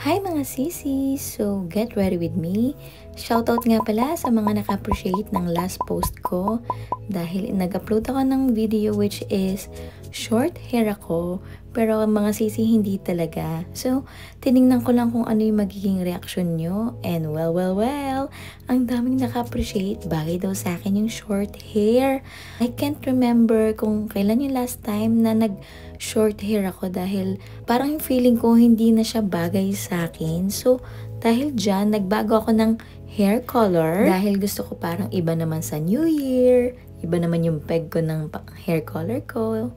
Hi mga sisi! So, get ready with me. Shoutout nga pala sa mga naka-appreciate ng last post ko dahil nag-upload ako ng video which is short hair ako pero mga sisi hindi talaga. So, tiningnan ko lang kung ano yung magiging reaction nyo and well, ang daming naka-appreciate. Bagay daw sa akin yung short hair. I can't remember kung kailan yung last time na short hair ako dahil parang yung feeling ko hindi na siya bagay sa akin. So, dahil dyan, nagbago ako ng hair color dahil gusto ko parang iba naman sa New Year. Iba naman yung peg ko ng hair color ko.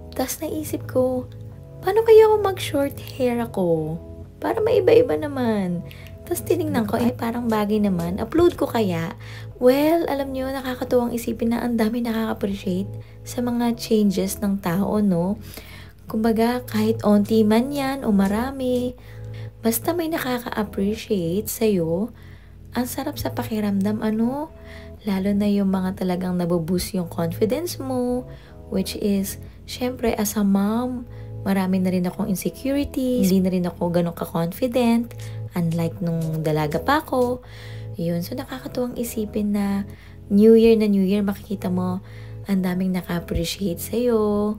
Tapos naisip ko, paano kaya ako mag-short hair ako? Para maiba-iba naman. Tapos tinignan ko, parang bagay naman. Upload ko kaya? Well, alam nyo, nakakatuwang isipin na ang dami nakaka-appreciate sa mga changes ng tao, no? Kumbaga, kahit onti man yan o marami, basta may nakaka-appreciate sa'yo, ang sarap sa pakiramdam, ano? Lalo na yung mga talagang nabuboost yung confidence mo, which is, syempre, as a mom, marami na rin akong insecurities, hindi na rin ako ganun ka-confident, unlike nung dalaga pa ako. Yun, so nakakatuwang isipin na New Year makikita mo, ang daming naka-appreciate sa'yo.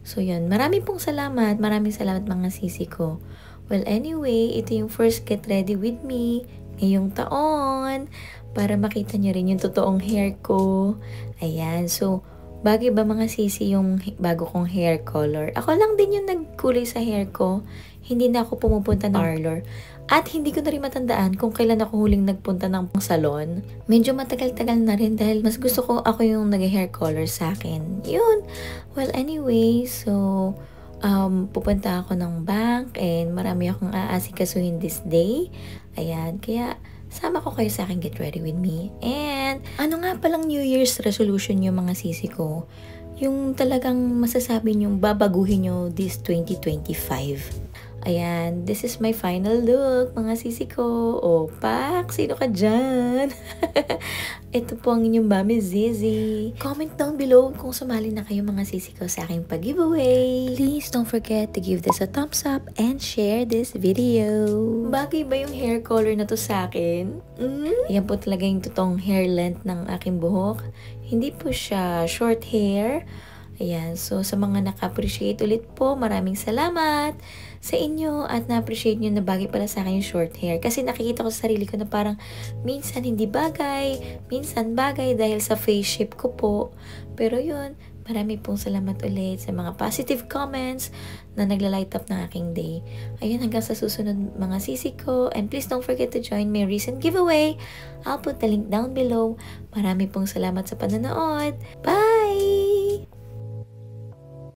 So yun, maraming salamat mga sisi ko. Well, anyway, ito yung first get ready with me ngayong taon para makita nyo rin yung totoong hair ko. Ayan, so bagay ba mga sisi yung bago kong hair color? Ako lang din yung nagkulay sa hair ko. Hindi na ako pumupunta ng parlor. At hindi ko na rin matandaan kung kailan ako huling nagpunta ng salon. Medyo matagal-tagal na rin dahil mas gusto ko ako yung nag-hair color sa akin. Yun. Well, anyway, so pupunta ako ng bank and marami akong aasikasuhin this day. Ayan, kaya sama ko kayo sa akin, get ready with me. And ano nga palang New Year's resolution yung mga sisi ko? Yung talagang masasabi nyo, babaguhin nyo this 2025. Ayan, this is my final look, mga sisi ko. O, Pak, sino ka dyan? Ito po ang inyong Mami Zizi. Comment down below kung sumali na kayo mga sisi ko sa aking pag-giveaway. Please don't forget to give this a thumbs up and share this video. Bagay ba yung hair color na to sa akin? Yan po talaga yung totoong hair length ng aking buhok. Hindi po siya short hair. Ayan, so sa mga naka-appreciate ulit po, maraming salamat sa inyo at na-appreciate nyo na bagay pala sa akin yung short hair. Kasi nakikita ko sa sarili ko na parang minsan hindi bagay, minsan bagay dahil sa face shape ko po. Pero yun, marami pong salamat ulit sa mga positive comments na nagla-light up ng aking day. Ayun, hanggang sa susunod mga sisi ko. And please don't forget to join my recent giveaway. I'll put the link down below. Marami pong salamat sa panonood. Bye!